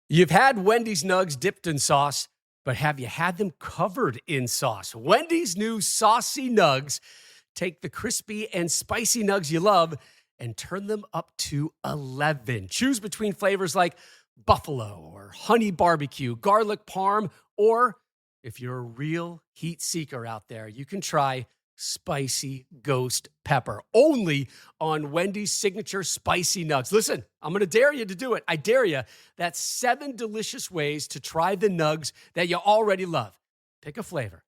You've had Wendy's nugs dipped in sauce, but have you had them covered in sauce? Wendy's new saucy nugs take the crispy and spicy nugs you love and turn them up to 11. Choose between flavors like buffalo or honey barbecue, garlic parm, or if you're a real heat seeker out there, you can try spicy ghost pepper only on Wendy's signature spicy nugs. Listen, I'm going to dare you to do it. I dare you. That's 7 delicious ways to try the nugs that you already love. Pick a flavor.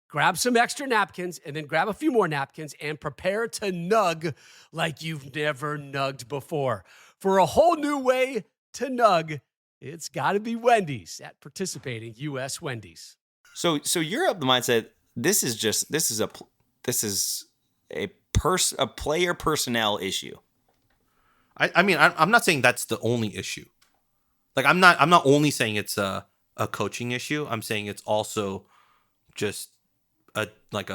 Grab some extra napkins and then grab a few more napkins and prepare to nug like you've never nugged before. For a whole new way to nug, it's got to be Wendy's at participating U.S. Wendy's. So you're of the mindset this is a player personnel issue. I mean, I'm not saying that's the only issue. Like I'm not only saying it's a coaching issue. I'm saying it's also just a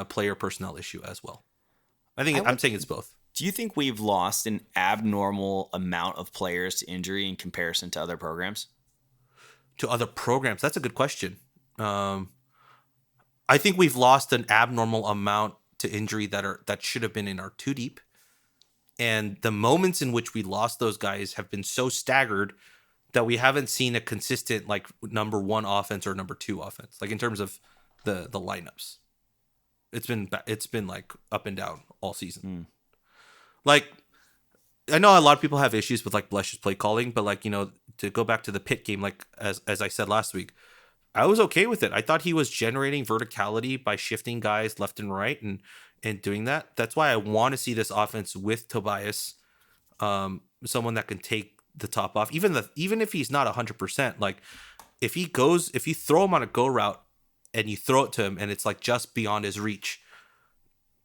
player personnel issue as well. I'm saying it's both. Do you think we've lost an abnormal amount of players to injury in comparison to other programs? To other programs? That's a good question. I think we've lost an abnormal amount to injury that should have been in our 2 deep. And the moments in which we lost those guys have been so staggered that we haven't seen a consistent like number 1 offense or number 2 offense. Like in terms of the lineups. It's been like up and down all season. Like I know a lot of people have issues with like Blesh's play calling, but like, you know, to go back to the Pitt game, like as I said last week, I was okay with it. I thought he was generating verticality by shifting guys left and right and doing that. That's why I want to see this offense with Tobias, someone that can take the top off. Even if he's not 100%, like if you throw him on a go route and you throw it to him and it's like just beyond his reach,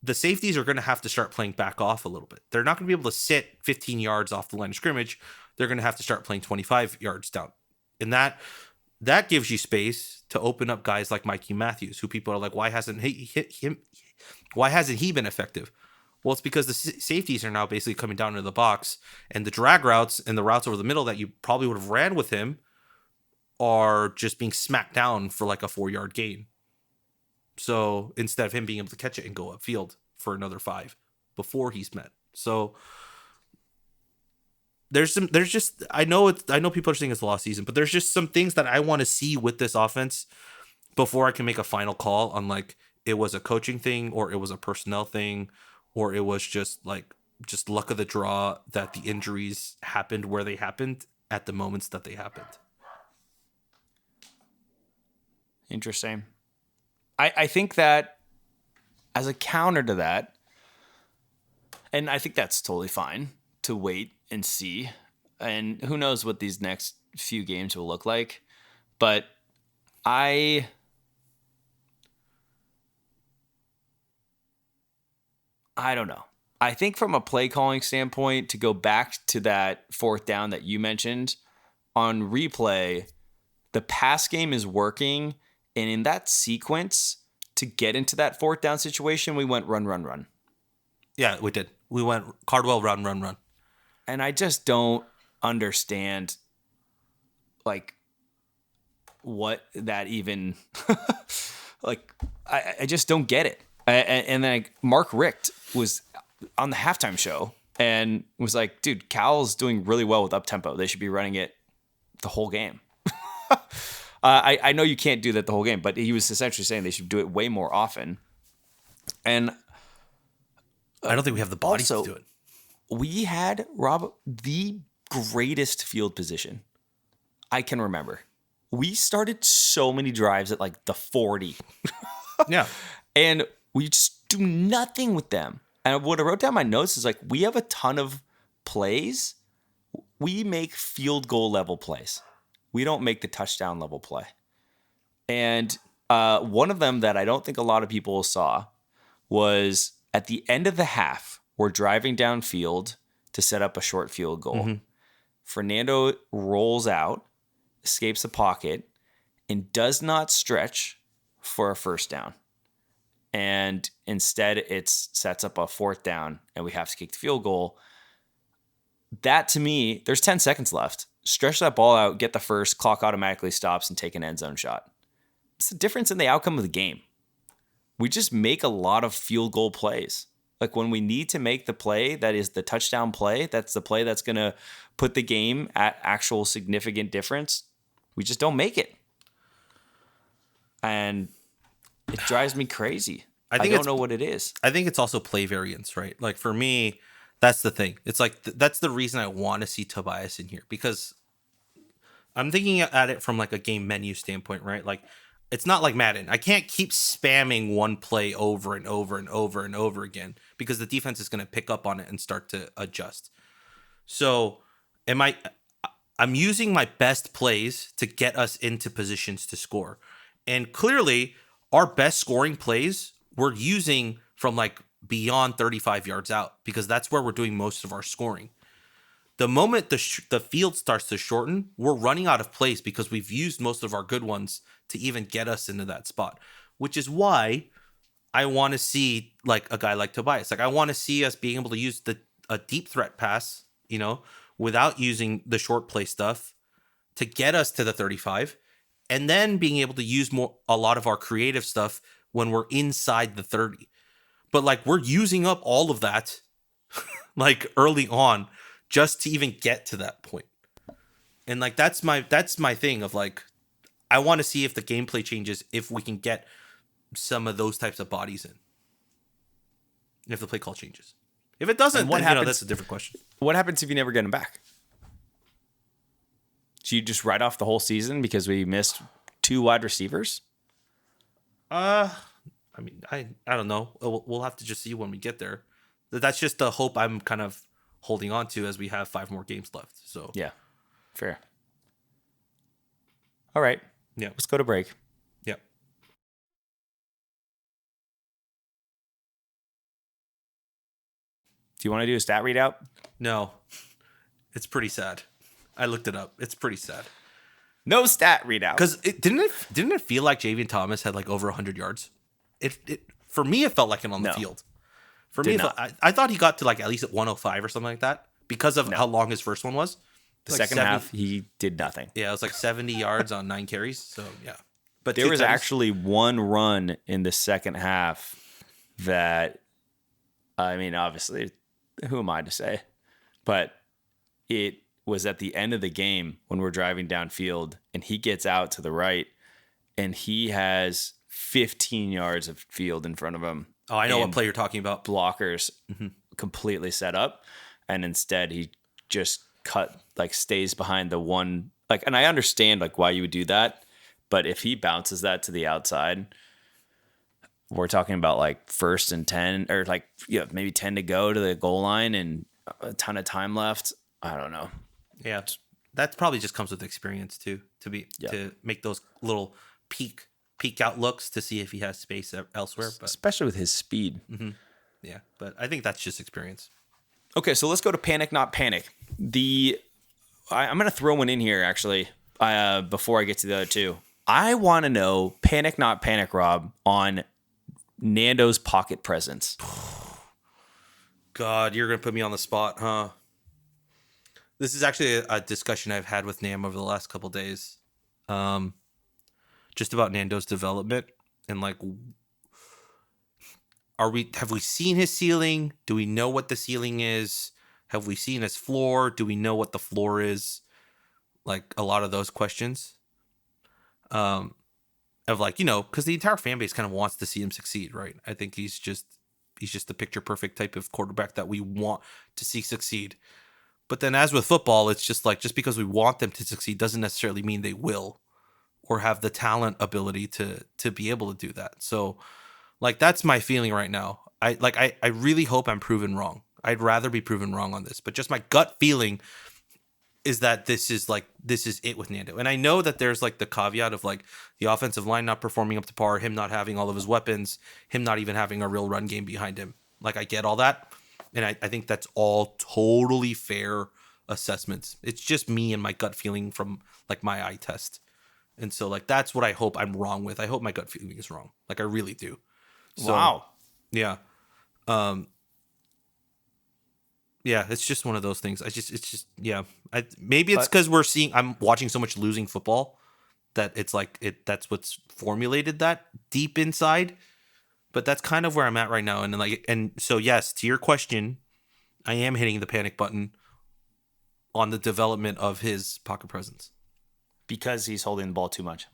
the safeties are going to have to start playing back off a little bit. They're not going to be able to sit 15 yards off the line of scrimmage. They're going to have to start playing 25 yards down. And that gives you space to open up guys like Mikey Matthews, who people are like, why hasn't he been effective? Well, it's because the safeties are now basically coming down into the box, and the drag routes and the routes over the middle that you probably would have ran with him are just being smacked down for like a 4-yard gain. So instead of him being able to catch it and go upfield for another 5 before he's met. So there's just I know people are saying it's a lost season, but there's just some things that I want to see with this offense before I can make a final call on like it was a coaching thing or it was a personnel thing or it was just luck of the draw that the injuries happened where they happened at the moments that they happened. Interesting. I think that as a counter to that, and I think that's totally fine to wait and see, and who knows what these next few games will look like, but I don't know. I think from a play calling standpoint, to go back to that 4th down that you mentioned on replay, the pass game is working. And in that sequence, to get into that 4th down situation, we went run. Yeah, we did. We went Cardwell, run. And I just don't understand, like, what that even, like, I just don't get it. And then Mark Richt was on the halftime show and was like, dude, Cal's doing really well with up-tempo. They should be running it the whole game. I know you can't do that the whole game, but he was essentially saying they should do it way more often. And I don't think we have the bodies to do it. We had, Rob, the greatest field position I can remember. We started so many drives at like the 40. Yeah. And we just do nothing with them. And what I wrote down in my notes is like, we have a ton of plays. We make field goal level plays. We don't make the touchdown level play. And one of them that I don't think a lot of people saw was at the end of the half, we're driving downfield to set up a short field goal. Mm-hmm. Fernando rolls out, escapes the pocket, and does not stretch for a 1st down. And instead, it sets up a 4th down, and we have to kick the field goal. That, to me, there's 10 seconds left. stretch that ball out, get the first, clock automatically stops, and take an end zone shot. It's the difference in the outcome of the game. We just make a lot of field goal plays. Like when we need to make the play that is the touchdown play, that's the play that's going to put the game at actual significant difference, we just don't make it. And it drives me crazy. I don't know what it is. I think it's also play variance, right? Like for me, that's the thing. It's like that's the reason I want to see Tobias in here, because I'm thinking at it from like a game menu standpoint, right? Like it's not like Madden. I can't keep spamming one play over and over and over and over again because the defense is going to pick up on it and start to adjust. So I'm using my best plays to get us into positions to score. And clearly our best scoring plays we're using from like beyond 35 yards out, because that's where we're doing most of our scoring. The moment the field starts to shorten, we're running out of plays because we've used most of our good ones to even get us into that spot, which is why I want to see like a guy like Tobias. Like I want to see us being able to use a deep threat pass, you know, without using the short play stuff to get us to the 35, and then being able to use a lot of our creative stuff when we're inside the 30. But like we're using up all of that like early on just to even get to that point. And like that's my thing of like I want to see if the gameplay changes, if we can get some of those types of bodies in. And if the play call changes. If it doesn't, then you know, that's a different question. What happens if you never get him back? Do you just write off the whole season because we missed 2 wide receivers? I mean, I don't know. We'll have to just see when we get there. That's just the hope I'm kind of holding on to as we have 5 more games left. So yeah, fair. All right. Yeah. Let's go to break. Yeah. Do you want to do a stat readout? No. It's pretty sad. I looked it up. It's pretty sad. No stat readout. Because didn't it feel like Javian Thomas had like over 100 yards? It for me it felt like it on the field. For me, I thought he got to like at least at 105 or something like that because of how long his first one was. The second half, he did nothing. Yeah, it was like 70 yards on 9 carries. So yeah, but there was actually one run in the second half that, I mean, obviously, who am I to say? But it was at the end of the game when we're driving downfield, and he gets out to the right, and he has 15 yards of field in front of him. Oh, I know what play you're talking about. Blockers completely set up, and instead he just stays behind the one. Like, and I understand like why you would do that, but if he bounces that to the outside, we're talking about like 1st and 10, or like maybe 10 to go to the goal line and a ton of time left. I don't know. Yeah, that probably just comes with experience too. To make those little peek out looks to see if he has space elsewhere, but especially with his speed. Mm-hmm. Yeah, but I think that's just experience. Okay, so let's go to Panic Not Panic. I'm going to throw one in here actually before I get to the other two. I want to know Panic Not Panic, Rob, on Nando's pocket presence. God, you're going to put me on the spot, huh? This is actually a discussion I've had with Nam over the last couple days. Just about Nando's development and like, have we seen his ceiling? Do we know what the ceiling is? Have we seen his floor? Do we know what the floor is? Like a lot of those questions. Of like, because the entire fan base kind of wants to see him succeed, right? I think he's just the picture perfect type of quarterback that we want to see succeed. But then as with football, it's just like, just because we want them to succeed doesn't necessarily mean they will, or have the talent ability to be able to do that. So like, that's my feeling right now. I really hope I'm proven wrong. I'd rather be proven wrong on this, but just my gut feeling is that this is it with Nando. And I know that there's like the caveat of like the offensive line not performing up to par, him not having all of his weapons, him not even having a real run game behind him. Like I get all that. And I think that's all totally fair assessments. It's just me and my gut feeling from like my eye test. And so like, that's what I hope I'm wrong with. I hope my gut feeling is wrong. Like I really do. So, wow. Yeah. Yeah, it's just one of those things. Yeah. Maybe it's But- because I'm watching so much losing football that it's like that's what's formulated that deep inside. But that's kind of where I'm at right now. And so yes, to your question, I am hitting the panic button on the development of his pocket presence. Because he's holding the ball too much.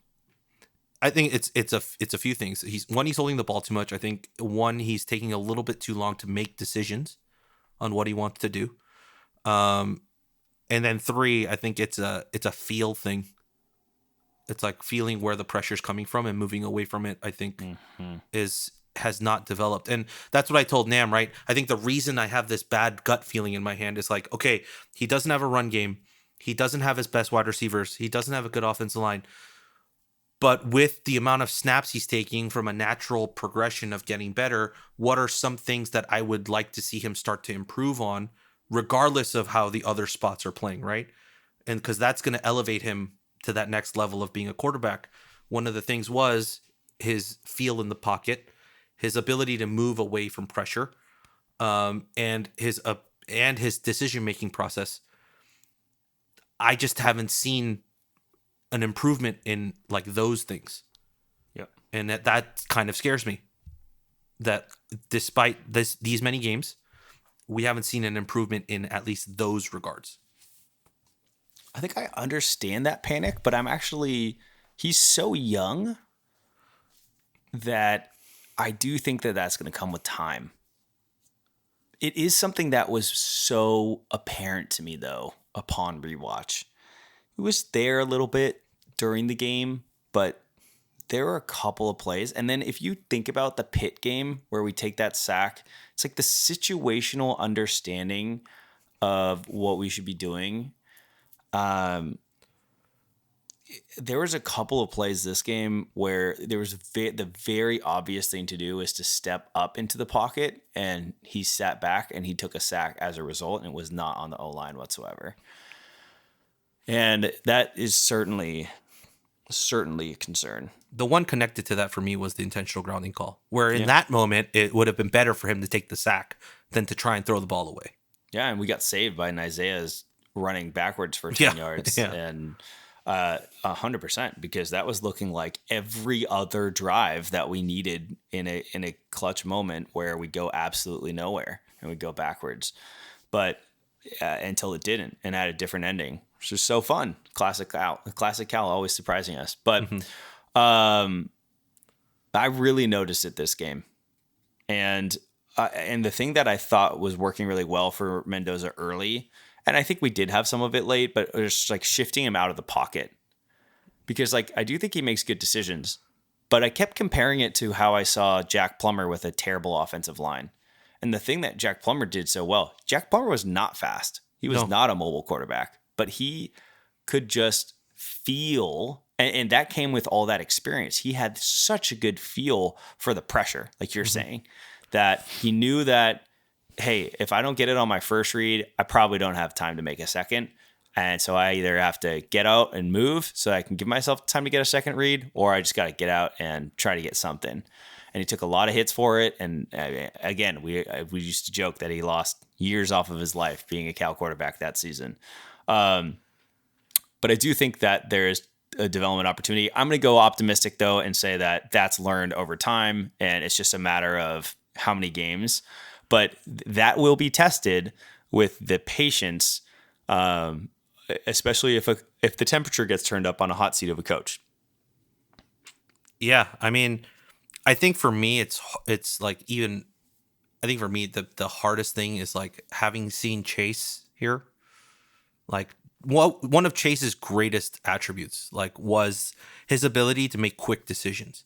I think it's a few things. He's holding the ball too much. I think he's taking a little bit too long to make decisions on what he wants to do. And then 3, I think it's a feel thing. It's like feeling where the pressure's coming from and moving away from it, I think has not developed. And that's what I told Nam, right? I think the reason I have this bad gut feeling in my hand is like, okay, he doesn't have a run game. He doesn't have his best wide receivers. He doesn't have a good offensive line. But with the amount of snaps he's taking from a natural progression of getting better, what are some things that I would like to see him start to improve on, regardless of how the other spots are playing, right? And because that's going to elevate him to that next level of being a quarterback. One of the things was his feel in the pocket, his ability to move away from pressure, and his decision-making process. I just haven't seen an improvement in like those things. Yep. And that kind of scares me. That despite these many games, we haven't seen an improvement in at least those regards. I think I understand that panic, but he's so young that I do think that that's going to come with time. It is something that was so apparent to me, though, upon rewatch. It was there a little bit during the game, but there were a couple of plays. And then if you think about the Pitt game where we take that sack, it's like the situational understanding of what we should be doing. There was a couple of plays this game where there was the very obvious thing to do is to step up into the pocket, and he sat back and he took a sack as a result, and it was not on the O-line whatsoever. And that is certainly a concern. The one connected to that for me was the intentional grounding call, where in that moment, it would have been better for him to take the sack than to try and throw the ball away. Yeah, and we got saved by Isaiah's running backwards for 10 yards. Yeah. And 100%, because that was looking like every other drive that we needed in a clutch moment where we go absolutely nowhere and we go backwards. But until it didn't and had a different ending, which was so fun. Classic Cal, always surprising us. But I really noticed it this game. And the thing that I thought was working really well for Mendoza early, and I think we did have some of it late, but it was just like shifting him out of the pocket. Because like I do think he makes good decisions, but I kept comparing it to how I saw Jack Plummer with a terrible offensive line. And the thing that Jack Plummer did so well, Jack Plummer was not fast. He was not a mobile quarterback, but he could just feel, and that came with all that experience. He had such a good feel for the pressure, like you're saying, that he knew that, hey, if I don't get it on my first read, I probably don't have time to make a second. And so I either have to get out and move so I can give myself time to get a second read, or I just got to get out and try to get something. And he took a lot of hits for it. And again, we used to joke that he lost years off of his life being a Cal quarterback that season. But I do think that there is a development opportunity. I'm going to go optimistic, though, and say that that's learned over time, and it's just a matter of how many games. But that will be tested with the patience, especially if the temperature gets turned up on a hot seat of a coach. Yeah, I mean, I think for me, it's like even. I think for me, the hardest thing is like having seen Chase here, like one of Chase's greatest attributes, like was his ability to make quick decisions.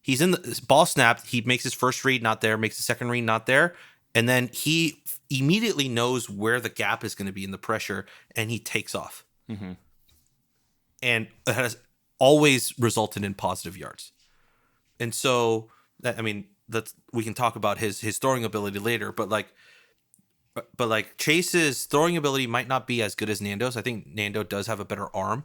He's in the ball snapped. He makes his first read, not there, makes the second read, not there. And then he immediately knows where the gap is going to be in the pressure, and he takes off. Mm-hmm. And it has always resulted in positive yards. And so, we can talk about his throwing ability later, but Chase's throwing ability might not be as good as Nando's. I think Nando does have a better arm.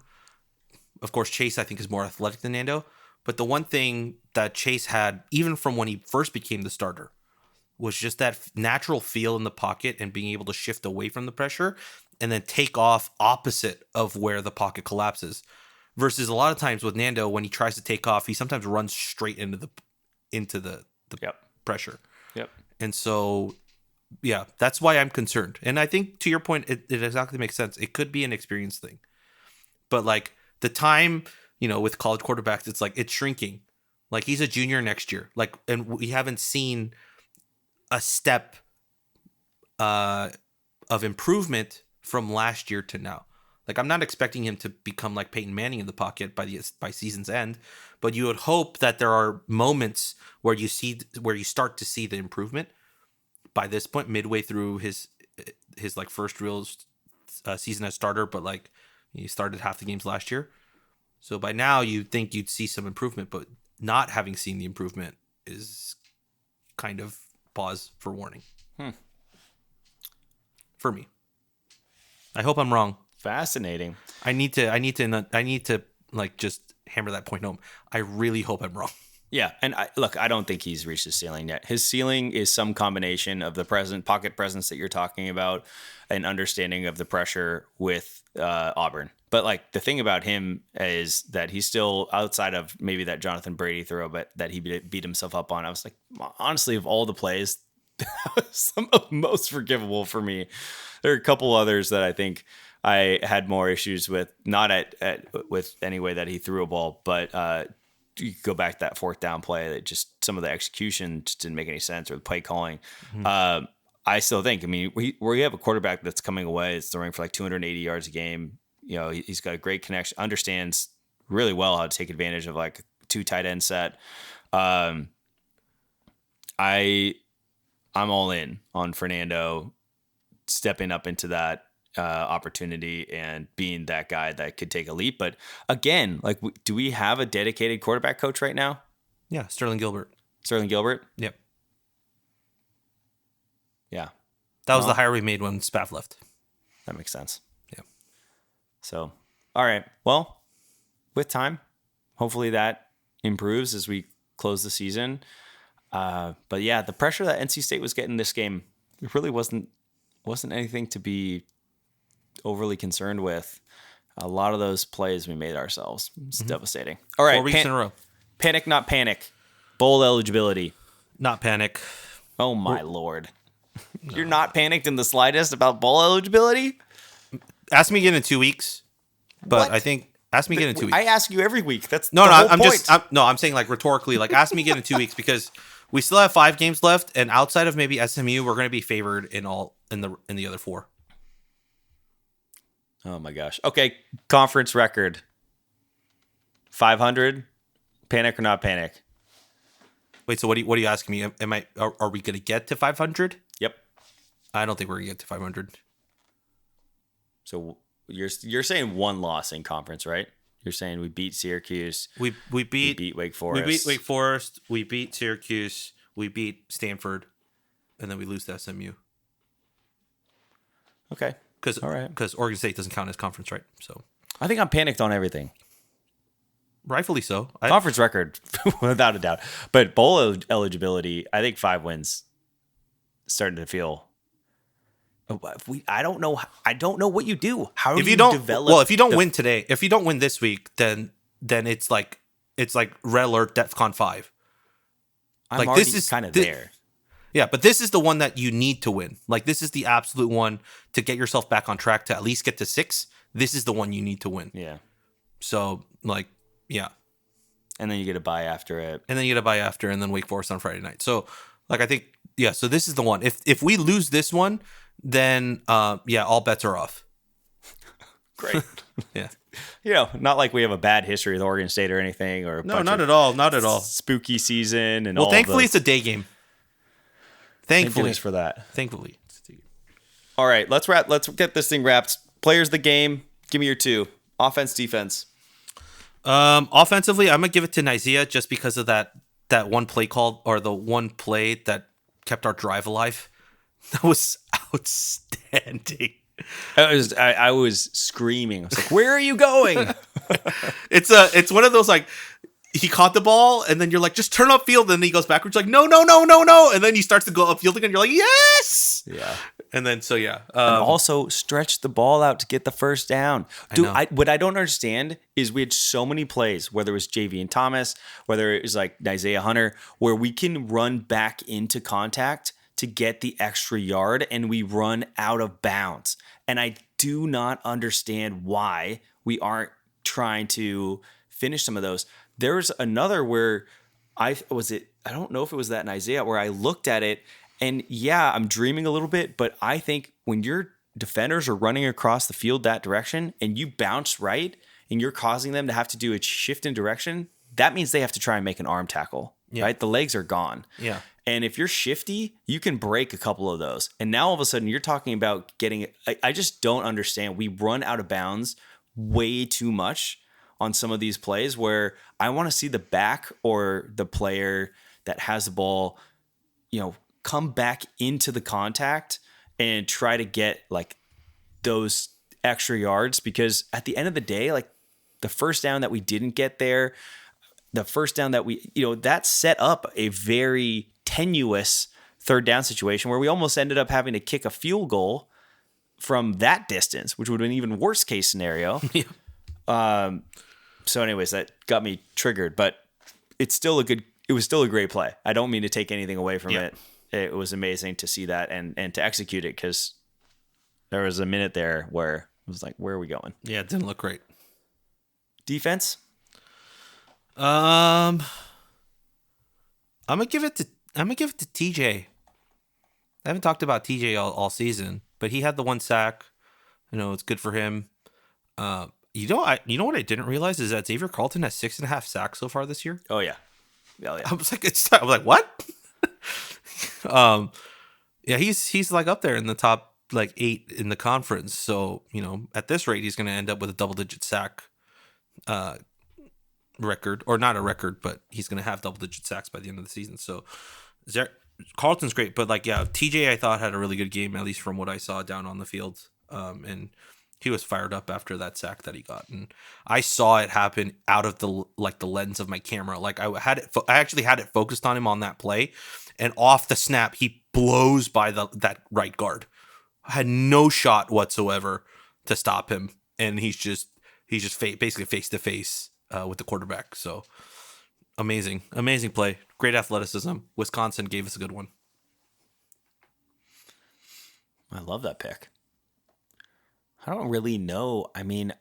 Of course, Chase, I think, is more athletic than Nando. But the one thing that Chase had, even from when he first became the starter, was just that natural feel in the pocket and being able to shift away from the pressure and then take off opposite of where the pocket collapses. Versus a lot of times with Nando, when he tries to take off, he sometimes runs straight into the Yep. pressure. Yep. And so, yeah, that's why I'm concerned. And I think to your point, it exactly makes sense. It could be an experience thing. But like the time, with college quarterbacks, it's like it's shrinking. Like he's a junior next year. Like, and we haven't seen a step of improvement from last year to now. Like I'm not expecting him to become like Peyton Manning in the pocket by season's end, but you would hope that there are moments where you start to see the improvement by this point, midway through his like first real season as starter. But like he started half the games last year, so by now you'd think you'd see some improvement. But not having seen the improvement is kind of pause for warning for me. I hope I'm wrong. Fascinating. I need to like just hammer that point home. I really hope I'm wrong. Yeah, and I don't think he's reached his ceiling yet. His ceiling is some combination of the pocket presence that you're talking about, and understanding of the pressure with Auburn. But like the thing about him is that he's still outside of maybe that Jonathan Brady throw, but that he beat himself up on. I was like, honestly, of all the plays, that was some of the most forgivable for me. There are a couple others that I think I had more issues with, not with any way that he threw a ball, but you go back to that fourth down play that just some of the execution just didn't make any sense, or the play calling. Mm-hmm. I still think, we have a quarterback that's coming away, it's throwing for like 280 yards a game. He's got a great connection, understands really well how to take advantage of like a 2 tight end set. I'm all in on Fernando stepping up into that opportunity and being that guy that could take a leap. But again, like, do we have a dedicated quarterback coach right now? Yeah, Sterling Gilbert. Yep. Yeah. That was the hire we made when Spaff left. That makes sense. Yeah. So, all right. Well, with time, hopefully that improves as we close the season. But yeah, the pressure that NC State was getting this game, it really wasn't anything to be overly concerned with. A lot of those plays we made ourselves. It's devastating. All right. 4 weeks in a row. Panic, not panic. Bowl eligibility. Not panic. Oh my Lord. No. You're not panicked in the slightest about bowl eligibility? Ask me again in 2 weeks. But What? I think ask me again in 2 weeks. I ask you every week. That's No, the whole I'm point. I'm saying like rhetorically, like ask me again in 2 weeks, because we still have 5 games left, and outside of maybe SMU, we're going to be favored in the other 4. Oh my gosh. Okay, conference record. 500. Panic or not panic? Wait, so what are you asking me? Are we going to get to 500? Yep. I don't think we're going to get to 500. So you're saying one loss in conference, right? You're saying we beat Syracuse. We beat Wake Forest. We beat Wake Forest. We beat Syracuse. We beat Stanford, and then we lose to SMU. Okay. Because Oregon State doesn't count as conference, right? So I think I'm panicked on everything. Rightfully so. Conference record, without a doubt. But bowl eligibility, I think 5 wins starting to feel. I don't know. I don't know what you do. How do you develop? Well, if you don't win today, if you don't win this week, then it's like red alert, DEFCON 5. I'm already kind of there. Yeah, but this is the one that you need to win. Like, this is the absolute one to get yourself back on track to at least get to 6. This is the one you need to win. Yeah. So, like, yeah. And then you get a bye after it. And then Wake Forest on Friday night. So, like, I think, yeah, so this is the one. If we lose this one, then, all bets are off. Great. Yeah. Not like we have a bad history with Oregon State or anything. No, not at all. Not at all. Spooky season and well, all. Well, thankfully, it's a day game. Thank goodness for that. Thankfully. All right, let's get this thing wrapped. Players of the game. Give me your 2. Offense, defense. Offensively, I'm gonna give it to Nicaea just because of that one play call, or the one play that kept our drive alive. That was outstanding. I was screaming. I was like, "Where are you going?" It's one of those, like, he caught the ball, and then you're like, just turn upfield, and then he goes backwards, like, no, no, no, no, no, and then he starts to go upfield again. You're like, yes, Yeah. and then so yeah, And also stretch the ball out to get the first down. Dude, know. what I don't understand is we had so many plays, whether it was JV and Thomas, whether it was like Isaiah Hunter, where we can run back into contact to get the extra yard and we run out of bounds. And I do not understand why we aren't trying to finish some of those. There's another where I don't know if it was that in Isaiah where I looked at it and yeah, I'm dreaming a little bit, but I think when your defenders are running across the field that direction and you bounce right and you're causing them to have to do a shift in direction, that means they have to try and make an arm tackle, right? The legs are gone. Yeah. And if you're shifty, you can break a couple of those. And now all of a sudden you're talking about getting I just don't understand. We run out of bounds way too much on some of these plays where I want to see the back or the player that has the ball, come back into the contact and try to get like those extra yards, because at the end of the day, like the first down that we didn't get there, the first down that we, that set up a very tenuous third down situation where we almost ended up having to kick a field goal from that distance, which would have been an even worse case scenario. So anyways, that got me triggered, but it was still a great play. I don't mean to take anything away from it. It was amazing to see that and to execute it, because there was a minute there where I was like, where are we going? Yeah, it didn't look great. Defense? I'm gonna give it to TJ. I haven't talked about TJ all season, but he had the one sack. It's good for him. You know what I didn't realize is that Xavier Carlton has 6.5 sacks so far this year. Oh yeah. Yeah. I was like, what? Yeah, he's like up there in the top like 8 in the conference. So, at this rate, he's going to end up with a double-digit sack record, or not a record, but he's going to have double-digit sacks by the end of the season. So, Carlton's great, but TJ, I thought had a really good game, at least from what I saw down on the field. And he was fired up after that sack that he got, and I saw it happen out of the lens of my camera. Like I actually had it focused on him on that play, and off the snap, he blows by that right guard. I had no shot whatsoever to stop him, and he's just basically face to face with the quarterback. So amazing play, great athleticism. Wisconsin gave us a good one. I love that pick. I don't really know. I mean,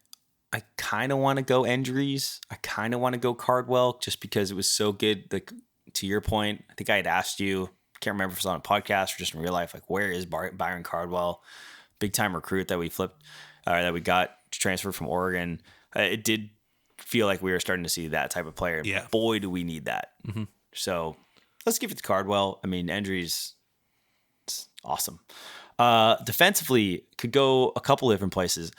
I kind of want to go Endries. I kind of want to go Cardwell just because it was so good. Like, to your point, I think I had asked you, can't remember if it was on a podcast or just in real life, like, where is Byron Cardwell? Big time recruit that we that we got transferred from Oregon. It did feel like we were starting to see that type of player. Yeah. Boy, do we need that. Mm-hmm. So let's give it to Cardwell. I mean, Endries, it's awesome. Defensively, could go a couple different places.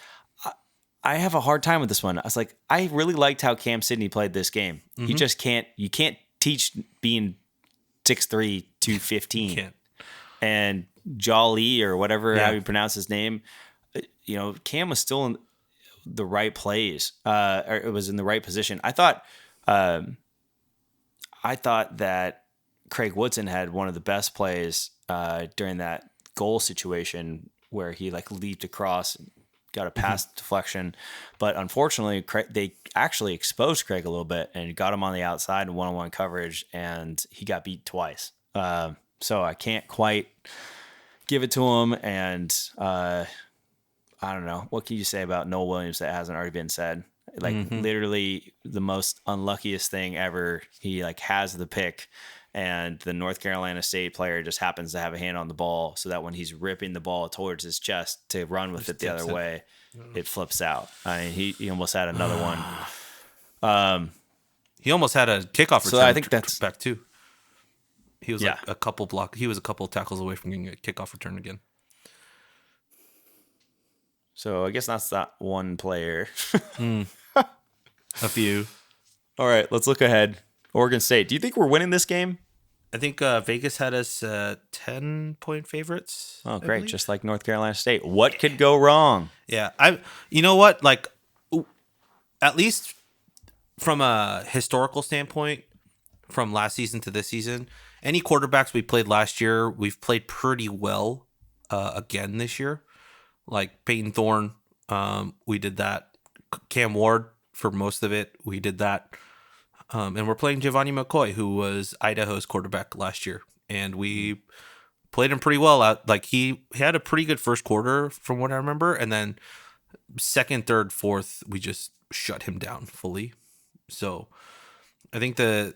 I have a hard time with this one. I was like, I really liked how Cam Sidney played this game. Mm-hmm. You can't teach being 6'3", 215. You can't. And Jolly, or whatever, how you pronounce his name, Cam was still in the right place, or it was in the right position. I thought that Craig Woodson had one of the best plays during that goal situation where he leaped across and got a pass deflection, but unfortunately they actually exposed Craig a little bit and got him on the outside in one-on-one coverage, and he got beat twice. So I can't quite give it to him, and I don't know, what can you say about Noel Williams that hasn't already been said? Literally the most unluckiest thing ever. He has the pick, and the North Carolina State player just happens to have a hand on the ball, so that when he's ripping the ball towards his chest to run with it the other way, it flips out. I mean, he almost had another one. He almost had a kickoff return. So I think that's back too. He was a couple tackles away from getting a kickoff return again. So I guess that's that one player. A few. All right, let's look ahead. Oregon State. Do you think we're winning this game? I think Vegas had us 10-point favorites. Oh, great. Just like North Carolina State. What could go wrong? Yeah. You know what? At least from a historical standpoint, from last season to this season, any quarterbacks we played last year, we've played pretty well again this year. Like Peyton Thorne, we did that. Cam Ward, for most of it, we did that. And we're playing Giovanni McCoy, who was Idaho's quarterback last year. And we played him pretty well out. Like he had a pretty good first quarter from what I remember. And then second, third, fourth, we just shut him down fully. So I think the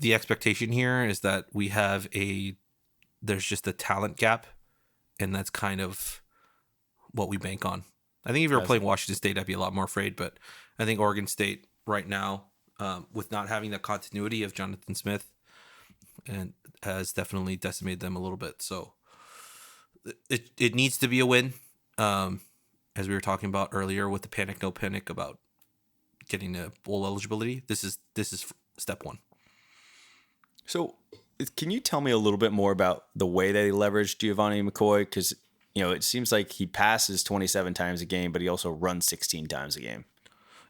expectation here is that there's just a talent gap, and that's kind of what we bank on. I think if you were playing Washington State, I'd be a lot more afraid, but I think Oregon State right now, with not having the continuity of Jonathan Smith, and has definitely decimated them a little bit. So it needs to be a win, as we were talking about earlier with the panic, no panic about getting a bowl eligibility. This is step one. So can you tell me a little bit more about the way that he leveraged Giovanni McCoy? Because, it seems like he passes 27 times a game, but he also runs 16 times a game.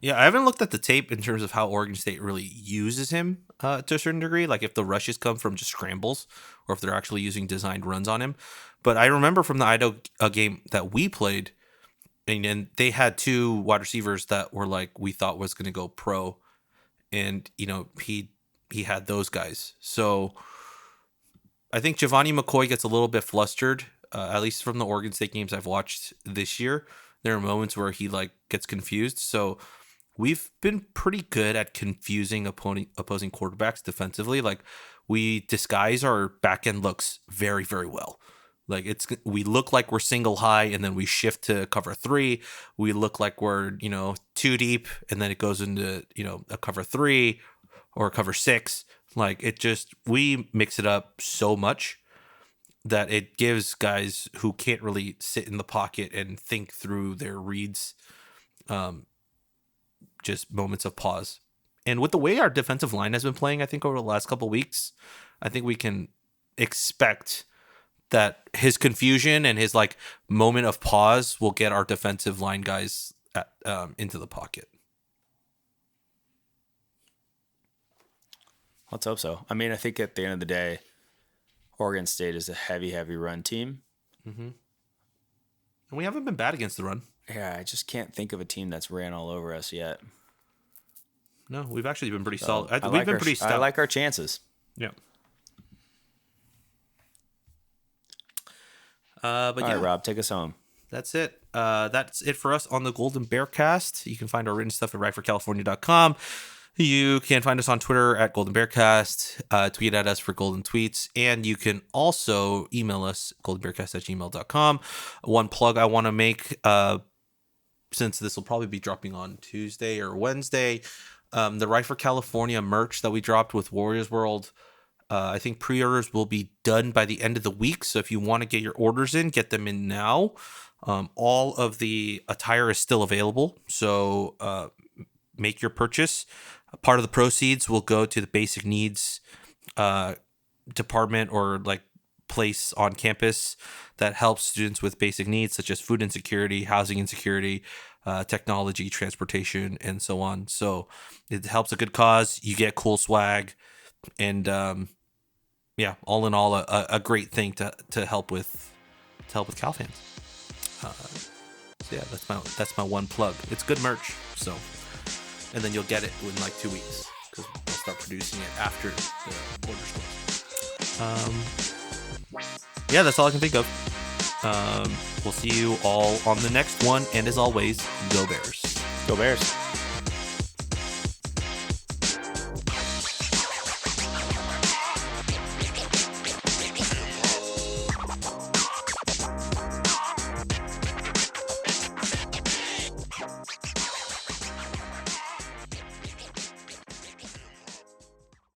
Yeah, I haven't looked at the tape in terms of how Oregon State really uses him to a certain degree, like if the rushes come from just scrambles or if they're actually using designed runs on him. But I remember from the Idaho game that we played, and they had two wide receivers that were like we thought was going to go pro, and he had those guys. So I think Giovanni McCoy gets a little bit flustered, at least from the Oregon State games I've watched this year. There are moments where he gets confused. So we've been pretty good at confusing opposing quarterbacks defensively. Like we disguise our back end looks very, very well. Like we look like we're single high and then we shift to cover 3. We look like we're, 2 deep and then it goes into, a cover 3 or a cover 6. Like we mix it up so much that it gives guys who can't really sit in the pocket and think through their reads, just moments of pause. And with the way our defensive line has been playing, I think over the last couple of weeks, I think we can expect that his confusion and his moment of pause will get our defensive line guys into the pocket. Let's hope so. I mean, I think at the end of the day, Oregon State is a heavy, heavy run team. Mm-hmm. And we haven't been bad against the run. Yeah, I just can't think of a team that's ran all over us yet. No, we've actually been pretty solid. We've been pretty stout. I like our chances. Yeah. All right, Rob, take us home. That's it. That's it for us on the Golden Bear Cast. You can find our written stuff at rightforcalifornia.com. You can find us on Twitter at Golden Bearcast, tweet at us for golden tweets, and you can also email us, goldenbearcast@gmail.com. One plug I want to make, since this will probably be dropping on Tuesday or Wednesday, the Right for California merch that we dropped with Warriors World, I think pre-orders will be done by the end of the week, so if you want to get your orders in, get them in now. All of the attire is still available, so make your purchase. Part of the proceeds will go to the basic needs department or place on campus that helps students with basic needs such as food insecurity, housing insecurity, technology, transportation, and so on. So it helps a good cause. You get cool swag, and all in all, a great thing to help with Cal fans. So yeah, that's my one plug. It's good merch, so. And then you'll get it in 2 weeks because we'll start producing it after the orders close. Yeah, that's all I can think of. We'll see you all on the next one. And as always, go Bears. Go Bears.